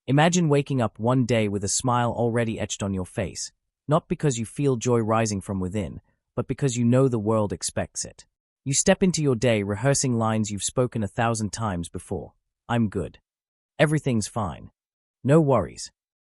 Imagine waking up one day with a smile already etched on your face, not because you feel joy rising from within, but because you know the world expects it. You step into your day rehearsing lines you've spoken 1,000 times before. I'm good. Everything's fine. No worries.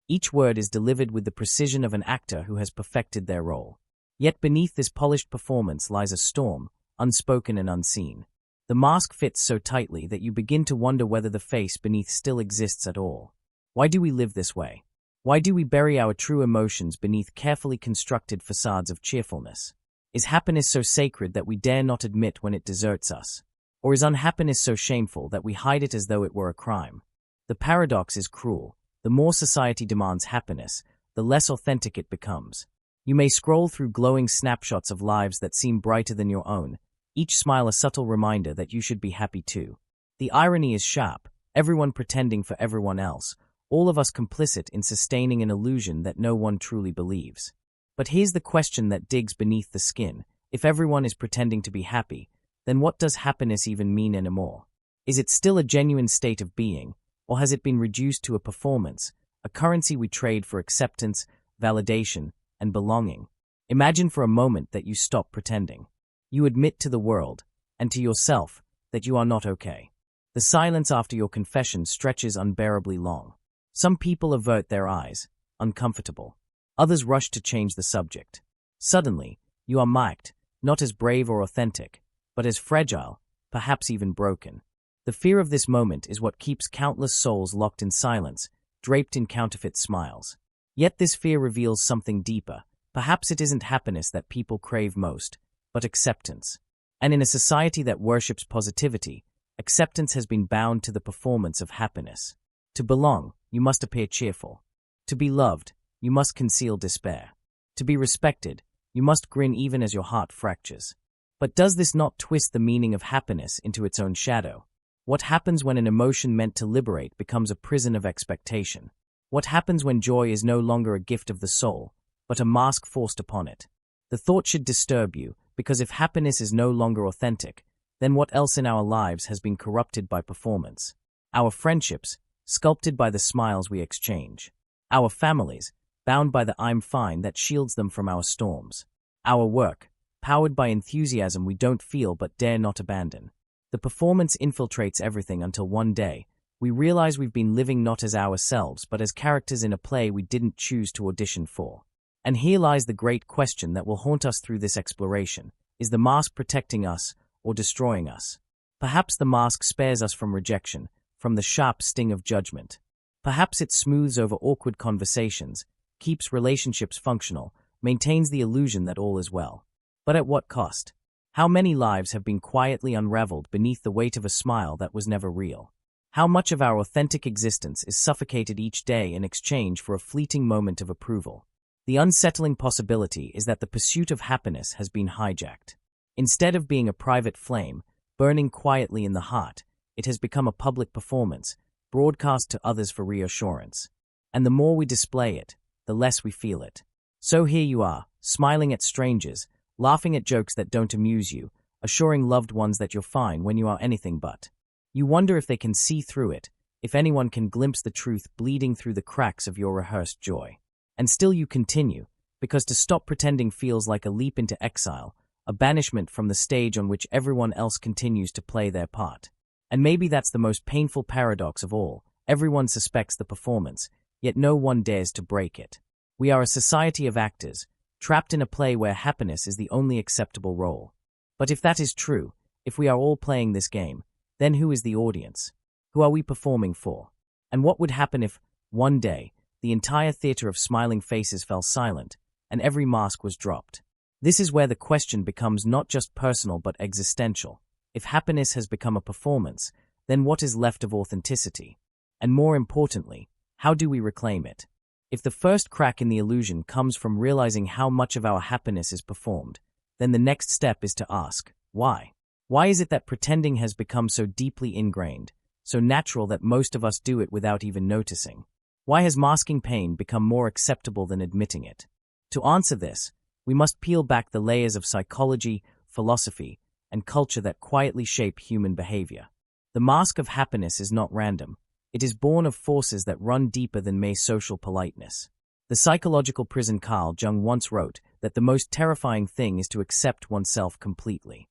Each word is delivered with the precision of an actor who has perfected their role. Yet beneath this polished performance lies a storm, unspoken and unseen. The mask fits so tightly that you begin to wonder whether the face beneath still exists at all. Why do we live this way? Why do we bury our true emotions beneath carefully constructed facades of cheerfulness? Is happiness so sacred that we dare not admit when it deserts us? Or is unhappiness so shameful that we hide it as though it were a crime? The paradox is cruel. The more society demands happiness, the less authentic it becomes. You may scroll through glowing snapshots of lives that seem brighter than your own, each smile a subtle reminder that you should be happy too. The irony is sharp, everyone pretending for everyone else, all of us complicit in sustaining an illusion that no one truly believes. But here's the question that digs beneath the skin. If everyone is pretending to be happy, then what does happiness even mean anymore? Is it still a genuine state of being, or has it been reduced to a performance, a currency we trade for acceptance, validation, and belonging? Imagine for a moment that you stop pretending. You admit to the world, and to yourself, that you are not okay. The silence after your confession stretches unbearably long. Some people avert their eyes, uncomfortable. Others rush to change the subject. Suddenly, you are marked, not as brave or authentic, but as fragile, perhaps even broken. The fear of this moment is what keeps countless souls locked in silence, draped in counterfeit smiles. Yet this fear reveals something deeper. Perhaps it isn't happiness that people crave most, but acceptance. And in a society that worships positivity, acceptance has been bound to the performance of happiness. To belong, you must appear cheerful. To be loved, you must conceal despair. To be respected, you must grin even as your heart fractures. But does this not twist the meaning of happiness into its own shadow? What happens when an emotion meant to liberate becomes a prison of expectation? What happens when joy is no longer a gift of the soul, but a mask forced upon it? The thought should disturb you, because if happiness is no longer authentic, then what else in our lives has been corrupted by performance? Our friendships, sculpted by the smiles we exchange. Our families, bound by the I'm fine that shields them from our storms. Our work, powered by enthusiasm we don't feel but dare not abandon. The performance infiltrates everything until one day, we realize we've been living not as ourselves but as characters in a play we didn't choose to audition for. And here lies the great question that will haunt us through this exploration. Is the mask protecting us or destroying us? Perhaps the mask spares us from rejection, from the sharp sting of judgment. Perhaps it smooths over awkward conversations, keeps relationships functional, maintains the illusion that all is well. But at what cost? How many lives have been quietly unraveled beneath the weight of a smile that was never real? How much of our authentic existence is suffocated each day in exchange for a fleeting moment of approval? The unsettling possibility is that the pursuit of happiness has been hijacked. Instead of being a private flame, burning quietly in the heart, it has become a public performance, broadcast to others for reassurance. And the more we display it, the less we feel it. So here you are, smiling at strangers, laughing at jokes that don't amuse you, assuring loved ones that you're fine when you are anything but. You wonder if they can see through it, if anyone can glimpse the truth bleeding through the cracks of your rehearsed joy. And still you continue, because to stop pretending feels like a leap into exile, a banishment from the stage on which everyone else continues to play their part. And maybe that's the most painful paradox of all. Everyone suspects the performance, yet no one dares to break it. We are a society of actors, trapped in a play where happiness is the only acceptable role. But if that is true, if we are all playing this game, then who is the audience? Who are we performing for? And what would happen if, one day, the entire theater of smiling faces fell silent, and every mask was dropped? This is where the question becomes not just personal but existential. If happiness has become a performance, then what is left of authenticity? And more importantly, how do we reclaim it? If the first crack in the illusion comes from realizing how much of our happiness is performed, then the next step is to ask, why? Why is it that pretending has become so deeply ingrained, so natural that most of us do it without even noticing? Why has masking pain become more acceptable than admitting it? To answer this, we must peel back the layers of psychology, philosophy, and culture that quietly shape human behavior. The mask of happiness is not random. It is born of forces that run deeper than mere social politeness. The psychological prison Carl Jung once wrote that the most terrifying thing is to accept oneself completely.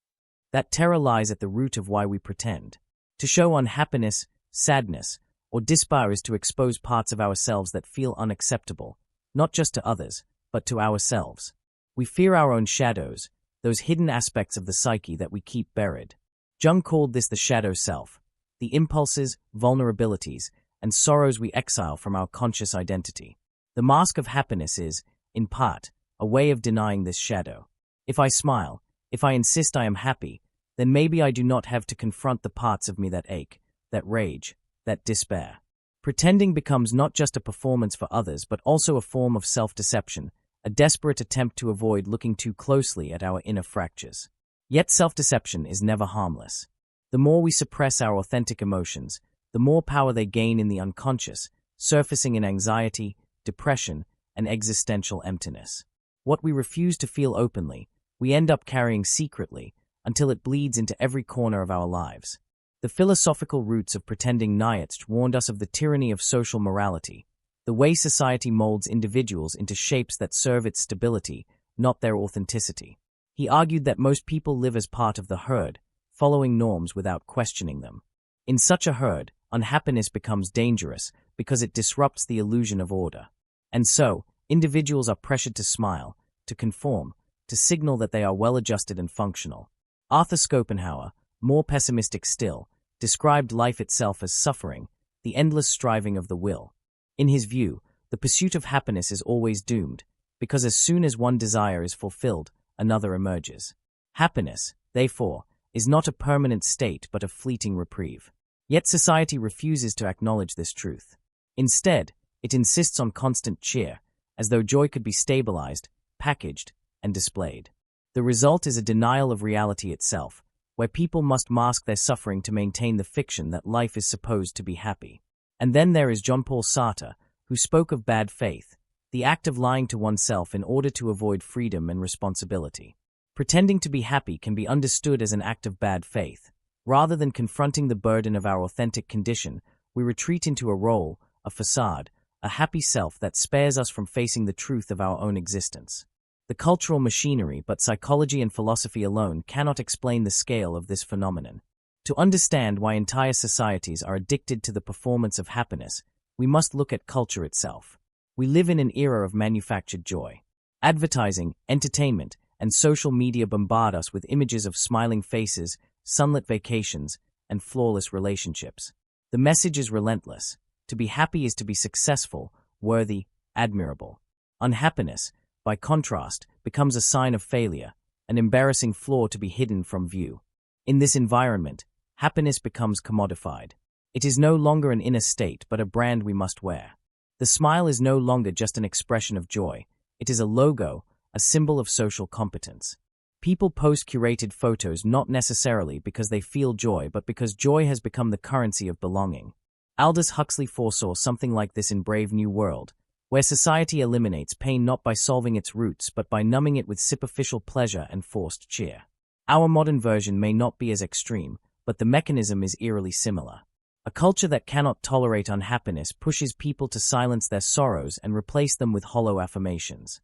That terror lies at the root of why we pretend. To show unhappiness, sadness, or despair is to expose parts of ourselves that feel unacceptable, not just to others, but to ourselves. We fear our own shadows, those hidden aspects of the psyche that we keep buried. Jung called this the shadow self, the impulses, vulnerabilities, and sorrows we exile from our conscious identity. The mask of happiness is, in part, a way of denying this shadow. If I smile, if I insist I am happy, then maybe I do not have to confront the parts of me that ache, that rage, that despair. Pretending becomes not just a performance for others but also a form of self-deception, a desperate attempt to avoid looking too closely at our inner fractures. Yet self-deception is never harmless. The more we suppress our authentic emotions, the more power they gain in the unconscious, surfacing in anxiety, depression, and existential emptiness. What we refuse to feel openly, we end up carrying secretly until it bleeds into every corner of our lives. The philosophical roots of pretending Nietzsche warned us of the tyranny of social morality, the way society molds individuals into shapes that serve its stability, not their authenticity. He argued that most people live as part of the herd, following norms without questioning them. In such a herd, unhappiness becomes dangerous because it disrupts the illusion of order. And so, individuals are pressured to smile, to conform, to signal that they are well-adjusted and functional. Arthur Schopenhauer, more pessimistic still, described life itself as suffering, the endless striving of the will. In his view, the pursuit of happiness is always doomed, because as soon as one desire is fulfilled, another emerges. Happiness, therefore, is not a permanent state but a fleeting reprieve. Yet society refuses to acknowledge this truth. Instead, it insists on constant cheer, as though joy could be stabilized, packaged, and displayed. The result is a denial of reality itself, where people must mask their suffering to maintain the fiction that life is supposed to be happy. And then there is Jean-Paul Sartre, who spoke of bad faith, the act of lying to oneself in order to avoid freedom and responsibility. Pretending to be happy can be understood as an act of bad faith. Rather than confronting the burden of our authentic condition, we retreat into a role, a façade, a happy self that spares us from facing the truth of our own existence. The cultural machinery, but psychology and philosophy alone cannot explain the scale of this phenomenon. To understand why entire societies are addicted to the performance of happiness, we must look at culture itself. We live in an era of manufactured joy. Advertising, entertainment, and social media bombard us with images of smiling faces, sunlit vacations, and flawless relationships. The message is relentless. To be happy is to be successful, worthy, admirable. Unhappiness, by contrast, becomes a sign of failure, an embarrassing flaw to be hidden from view. In this environment, happiness becomes commodified. It is no longer an inner state but a brand we must wear. The smile is no longer just an expression of joy. It is a logo, a symbol of social competence. People post curated photos not necessarily because they feel joy but because joy has become the currency of belonging. Aldous Huxley foresaw something like this in Brave New World, where society eliminates pain not by solving its roots but by numbing it with superficial pleasure and forced cheer. Our modern version may not be as extreme, but the mechanism is eerily similar. A culture that cannot tolerate unhappiness pushes people to silence their sorrows and replace them with hollow affirmations.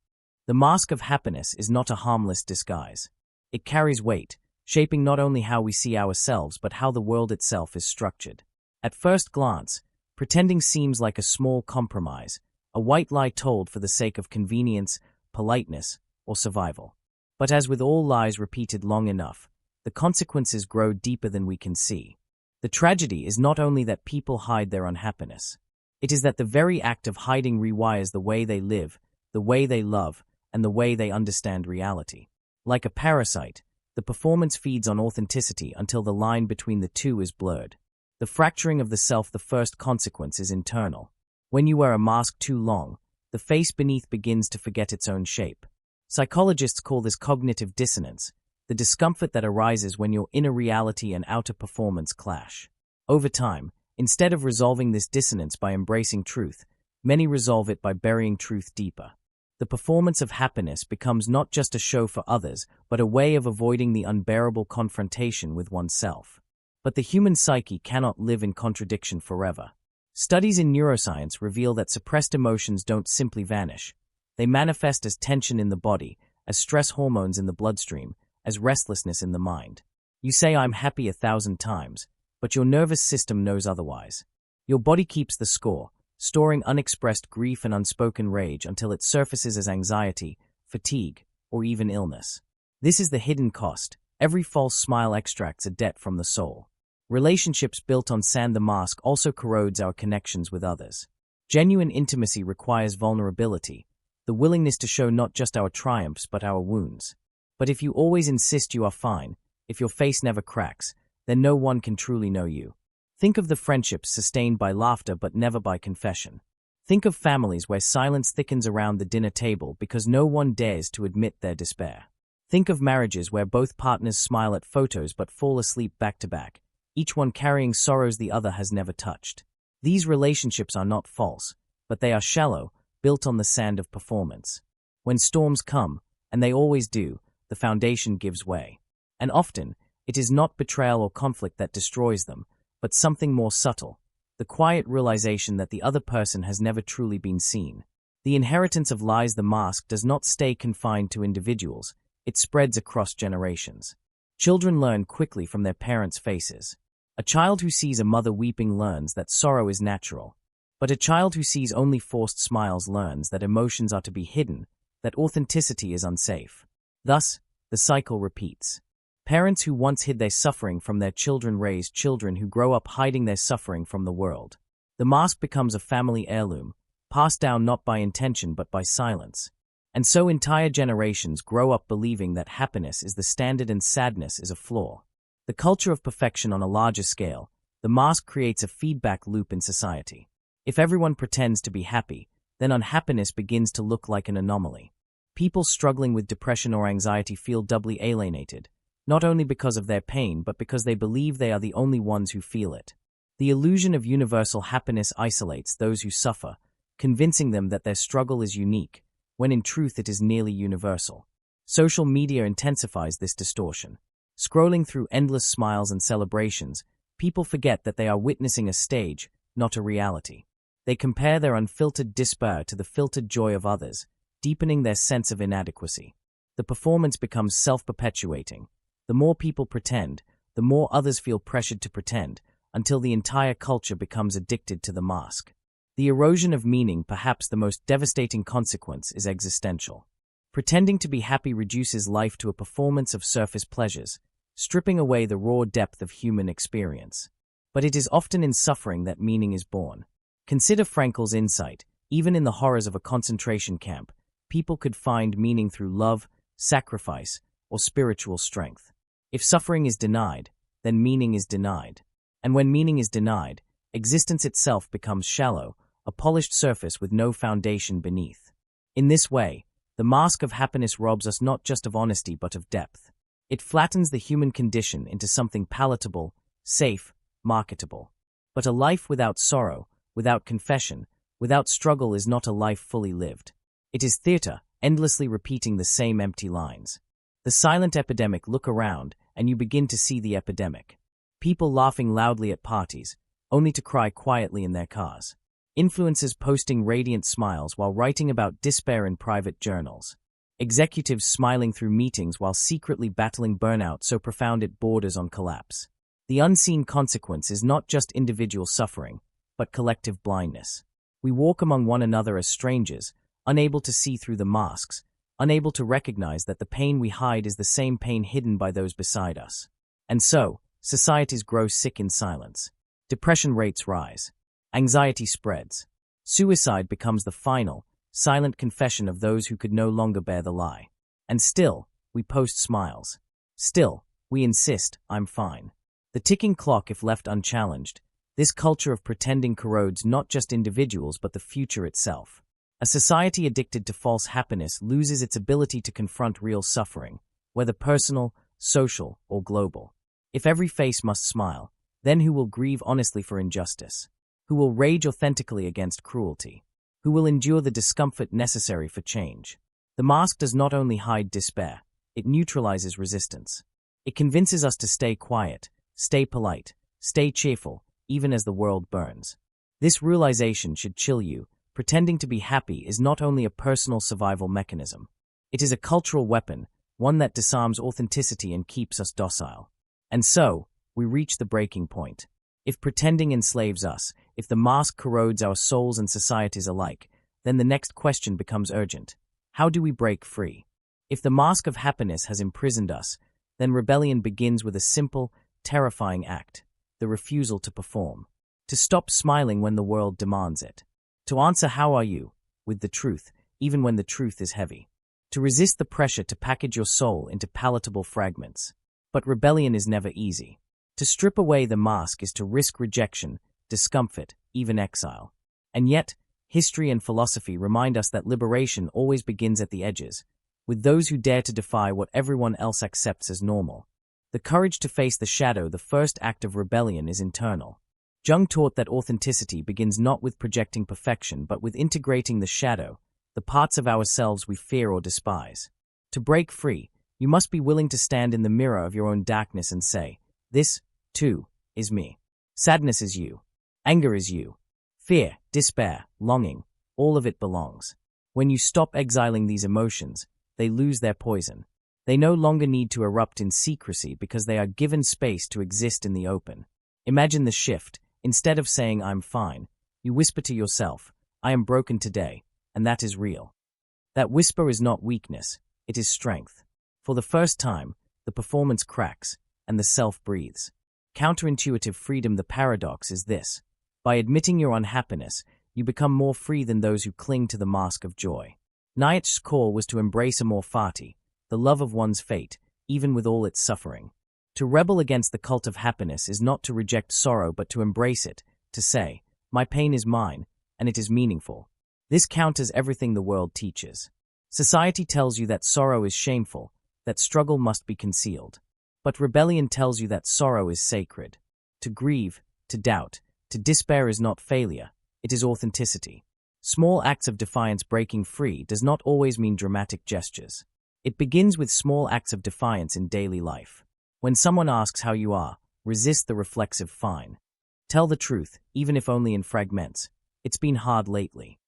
The mask of happiness is not a harmless disguise. It carries weight, shaping not only how we see ourselves but how the world itself is structured. At first glance, pretending seems like a small compromise, a white lie told for the sake of convenience, politeness, or survival. But as with all lies repeated long enough, the consequences grow deeper than we can see. The tragedy is not only that people hide their unhappiness. It is that the very act of hiding rewires the way they live, the way they love, and the way they understand reality. Like a parasite, the performance feeds on authenticity until the line between the two is blurred. The fracturing of the self. The first consequence is internal. When you wear a mask too long, the face beneath begins to forget its own shape. Psychologists call this cognitive dissonance, the discomfort that arises when your inner reality and outer performance clash. Over time, instead of resolving this dissonance by embracing truth, many resolve it by burying truth deeper. The performance of happiness becomes not just a show for others, but a way of avoiding the unbearable confrontation with oneself. But the human psyche cannot live in contradiction forever. Studies in neuroscience reveal that suppressed emotions don't simply vanish. They manifest as tension in the body, as stress hormones in the bloodstream, as restlessness in the mind. You say I'm happy 1,000 times, but your nervous system knows otherwise. Your body keeps the score, storing unexpressed grief and unspoken rage until it surfaces as anxiety, fatigue, or even illness. This is the hidden cost. Every false smile extracts a debt from the soul. Relationships built on sand the mask also corrodes our connections with others. Genuine intimacy requires vulnerability, the willingness to show not just our triumphs but our wounds. But if you always insist you are fine, if your face never cracks, then no one can truly know you. Think of the friendships sustained by laughter but never by confession. Think of families where silence thickens around the dinner table because no one dares to admit their despair. Think of marriages where both partners smile at photos but fall asleep back to back, each one carrying sorrows the other has never touched. These relationships are not false, but they are shallow, built on the sand of performance. When storms come, and they always do, the foundation gives way. And often, it is not betrayal or conflict that destroys them, but something more subtle, the quiet realization that the other person has never truly been seen. The inheritance of lies the mask does not stay confined to individuals, it spreads across generations. Children learn quickly from their parents' faces. A child who sees a mother weeping learns that sorrow is natural. But a child who sees only forced smiles learns that emotions are to be hidden, that authenticity is unsafe. Thus, the cycle repeats. Parents who once hid their suffering from their children raise children who grow up hiding their suffering from the world. The mask becomes a family heirloom, passed down not by intention but by silence. And so entire generations grow up believing that happiness is the standard and sadness is a flaw. The culture of perfection on a larger scale, the mask creates a feedback loop in society. If everyone pretends to be happy, then unhappiness begins to look like an anomaly. People struggling with depression or anxiety feel doubly alienated, not only because of their pain but because they believe they are the only ones who feel it. The illusion of universal happiness isolates those who suffer, convincing them that their struggle is unique, when in truth it is nearly universal. Social media intensifies this distortion. Scrolling through endless smiles and celebrations, people forget that they are witnessing a stage, not a reality. They compare their unfiltered despair to the filtered joy of others, deepening their sense of inadequacy. The performance becomes self-perpetuating. The more people pretend, the more others feel pressured to pretend, until the entire culture becomes addicted to the mask. The erosion of meaning, perhaps the most devastating consequence, is existential. Pretending to be happy reduces life to a performance of surface pleasures, stripping away the raw depth of human experience. But it is often in suffering that meaning is born. Consider Frankl's insight. Even in the horrors of a concentration camp, people could find meaning through love, sacrifice, or spiritual strength. If suffering is denied, then meaning is denied. And when meaning is denied, existence itself becomes shallow, a polished surface with no foundation beneath. In this way, the mask of happiness robs us not just of honesty but of depth. It flattens the human condition into something palatable, safe, marketable. But a life without sorrow, without confession, without struggle is not a life fully lived. It is theater, endlessly repeating the same empty lines. The silent epidemic. Look around, and you begin to see the epidemic. People laughing loudly at parties, only to cry quietly in their cars. Influencers posting radiant smiles while writing about despair in private journals. Executives smiling through meetings while secretly battling burnout so profound it borders on collapse. The unseen consequence is not just individual suffering, but collective blindness. We walk among one another as strangers, unable to see through the masks, unable to recognize that the pain we hide is the same pain hidden by those beside us. And so, societies grow sick in silence. Depression rates rise. Anxiety spreads. Suicide becomes the final, silent confession of those who could no longer bear the lie. And still, we post smiles. Still, we insist, I'm fine. The ticking clock, if left unchallenged, this culture of pretending corrodes not just individuals but the future itself. A society addicted to false happiness loses its ability to confront real suffering, whether personal, social, or global. If every face must smile, then who will grieve honestly for injustice? Who will rage authentically against cruelty? Who will endure the discomfort necessary for change? The mask does not only hide despair, it neutralizes resistance. It convinces us to stay quiet, stay polite, stay cheerful, even as the world burns. This realization should chill you. Pretending to be happy is not only a personal survival mechanism. It is a cultural weapon, one that disarms authenticity and keeps us docile. And so, we reach the breaking point. If pretending enslaves us, if the mask corrodes our souls and societies alike, then the next question becomes urgent. How do we break free? If the mask of happiness has imprisoned us, then rebellion begins with a simple, terrifying act: the refusal to perform. To stop smiling when the world demands it. To answer "How are you?" with the truth, even when the truth is heavy. To resist the pressure to package your soul into palatable fragments. But rebellion is never easy. To strip away the mask is to risk rejection, discomfort, even exile. And yet, history and philosophy remind us that liberation always begins at the edges, with those who dare to defy what everyone else accepts as normal. The courage to face the shadow, the first act of rebellion, is internal. Jung taught that authenticity begins not with projecting perfection but with integrating the shadow, the parts of ourselves we fear or despise. To break free, you must be willing to stand in the mirror of your own darkness and say, "This, too, is me." Sadness is you. Anger is you. Fear, despair, longing, all of it belongs. When you stop exiling these emotions, they lose their poison. They no longer need to erupt in secrecy because they are given space to exist in the open. Imagine the shift. Instead of saying "I'm fine," you whisper to yourself, "I am broken today," and that is real. That whisper is not weakness, it is strength. For the first time, the performance cracks, and the self breathes. Counterintuitive freedom. The paradox is this: by admitting your unhappiness, you become more free than those who cling to the mask of joy. Nietzsche's call was to embrace amor fati, the love of one's fate, even with all its suffering. To rebel against the cult of happiness is not to reject sorrow but to embrace it, to say, "My pain is mine, and it is meaningful." This counters everything the world teaches. Society tells you that sorrow is shameful, that struggle must be concealed. But rebellion tells you that sorrow is sacred. To grieve, to doubt, to despair is not failure, it is authenticity. Small acts of defiance. Breaking free does not always mean dramatic gestures. It begins with small acts of defiance in daily life. When someone asks how you are, resist the reflexive "fine." Tell the truth, even if only in fragments. "It's been hard lately."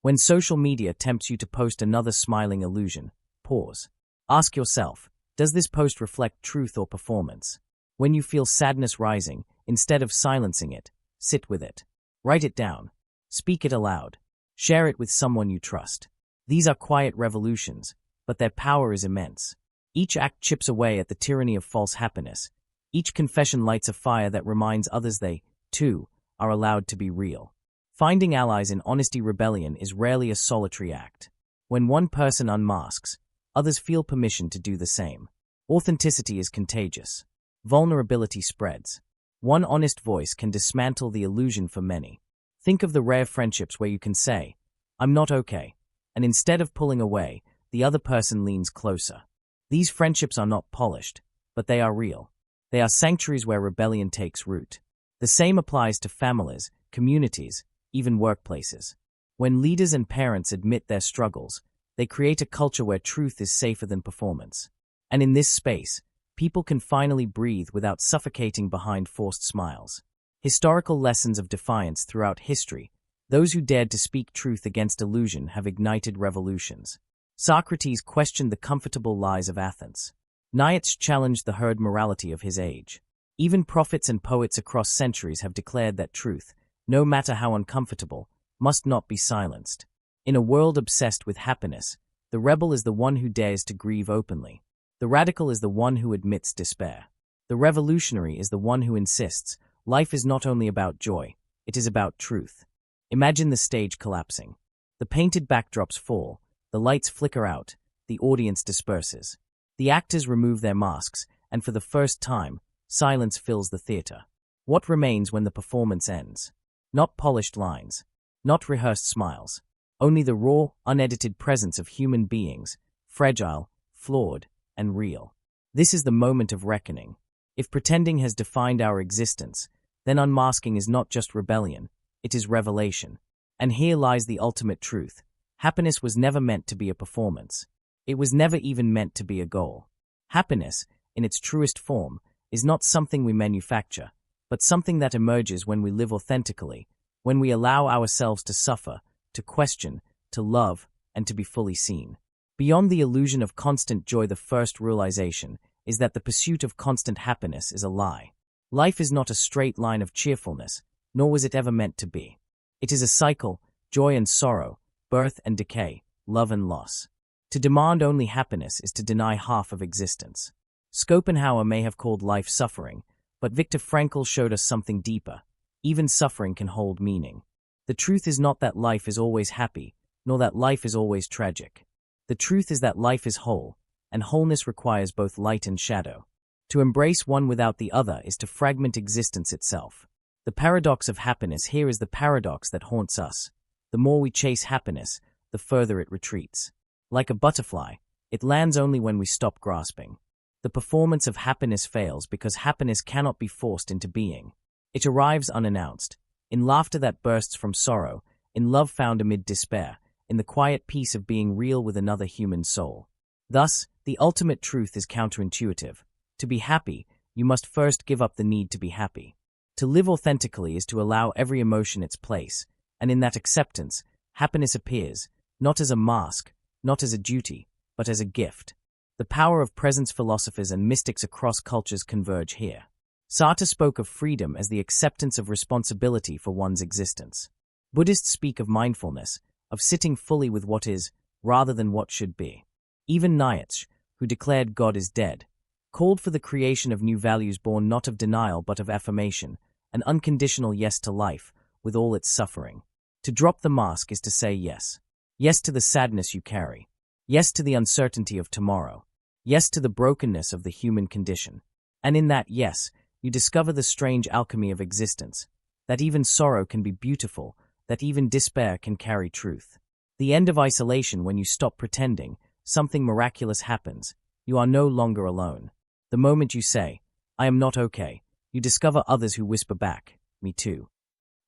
When social media tempts you to post another smiling illusion, pause. Ask yourself, does this post reflect truth or performance? When you feel sadness rising, instead of silencing it, sit with it. Write it down. Speak it aloud. Share it with someone you trust. These are quiet revolutions, but their power is immense. Each act chips away at the tyranny of false happiness. Each confession lights a fire that reminds others they, too, are allowed to be real. Finding allies in honesty. Rebellion is rarely a solitary act. When one person unmasks, others feel permission to do the same. Authenticity is contagious. Vulnerability spreads. One honest voice can dismantle the illusion for many. Think of the rare friendships where you can say, "I'm not okay," and instead of pulling away, the other person leans closer. These friendships are not polished, but they are real. They are sanctuaries where rebellion takes root. The same applies to families, communities, even workplaces. When leaders and parents admit their struggles, they create a culture where truth is safer than performance. And in this space, people can finally breathe without suffocating behind forced smiles. Historical lessons of defiance. Throughout history, those who dared to speak truth against illusion have ignited revolutions. Socrates questioned the comfortable lies of Athens. Nietzsche challenged the herd morality of his age. Even prophets and poets across centuries have declared that truth, no matter how uncomfortable, must not be silenced. In a world obsessed with happiness, the rebel is the one who dares to grieve openly. The radical is the one who admits despair. The revolutionary is the one who insists, life is not only about joy, it is about truth. Imagine the stage collapsing. The painted backdrops fall, the lights flicker out, the audience disperses. The actors remove their masks, and for the first time, silence fills the theater. What remains when the performance ends? Not polished lines, not rehearsed smiles, only the raw, unedited presence of human beings, fragile, flawed, and real. This is the moment of reckoning. If pretending has defined our existence, then unmasking is not just rebellion, it is revelation. And here lies the ultimate truth. Happiness was never meant to be a performance. It was never even meant to be a goal. Happiness, in its truest form, is not something we manufacture, but something that emerges when we live authentically, when we allow ourselves to suffer, to question, to love, and to be fully seen. Beyond the illusion of constant joy, the first realization is that the pursuit of constant happiness is a lie. Life is not a straight line of cheerfulness, nor was it ever meant to be. It is a cycle, joy and sorrow, birth and decay, love and loss. To demand only happiness is to deny half of existence. Schopenhauer may have called life suffering, but Viktor Frankl showed us something deeper. Even suffering can hold meaning. The truth is not that life is always happy, nor that life is always tragic. The truth is that life is whole, and wholeness requires both light and shadow. To embrace one without the other is to fragment existence itself. The paradox of happiness here is the paradox that haunts us. The more we chase happiness, the further it retreats. Like a butterfly, it lands only when we stop grasping. The performance of happiness fails because happiness cannot be forced into being. It arrives unannounced, in laughter that bursts from sorrow, in love found amid despair, in the quiet peace of being real with another human soul. Thus, the ultimate truth is counterintuitive. To be happy, you must first give up the need to be happy. To live authentically is to allow every emotion its place, and in that acceptance, happiness appears, not as a mask, not as a duty, but as a gift. The power of presence. Philosophers and mystics across cultures converge here. Sartre spoke of freedom as the acceptance of responsibility for one's existence. Buddhists speak of mindfulness, of sitting fully with what is, rather than what should be. Even Nietzsche, who declared God is dead, called for the creation of new values born not of denial but of affirmation, an unconditional yes to life, with all its suffering. To drop the mask is to say yes. Yes to the sadness you carry. Yes to the uncertainty of tomorrow. Yes to the brokenness of the human condition. And in that yes, you discover the strange alchemy of existence, that even sorrow can be beautiful, that even despair can carry truth. The end of isolation. When you stop pretending, something miraculous happens. You are no longer alone. The moment you say, I am not okay, you discover others who whisper back, me too.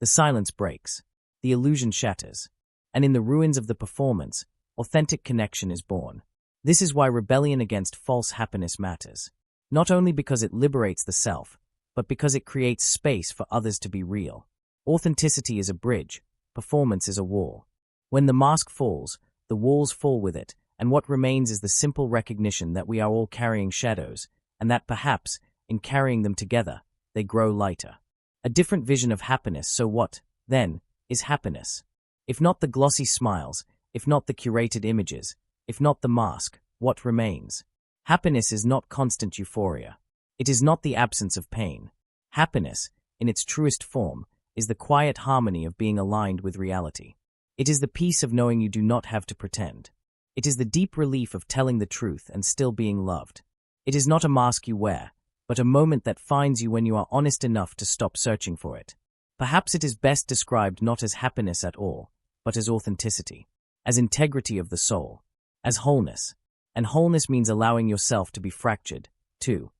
The silence breaks. The illusion shatters. And in the ruins of the performance, authentic connection is born. This is why rebellion against false happiness matters. Not only because it liberates the self, but because it creates space for others to be real. Authenticity is a bridge, performance is a wall. When the mask falls, the walls fall with it, and what remains is the simple recognition that we are all carrying shadows, and that perhaps, in carrying them together, they grow lighter. A different vision of happiness. So what, then, is happiness? If not the glossy smiles, if not the curated images, if not the mask, what remains? Happiness is not constant euphoria. It is not the absence of pain. Happiness, in its truest form, is the quiet harmony of being aligned with reality. It is the peace of knowing you do not have to pretend. It is the deep relief of telling the truth and still being loved. It is not a mask you wear, but a moment that finds you when you are honest enough to stop searching for it. Perhaps it is best described not as happiness at all, but as authenticity, as integrity of the soul, as wholeness. And wholeness means allowing yourself to be fractured, too.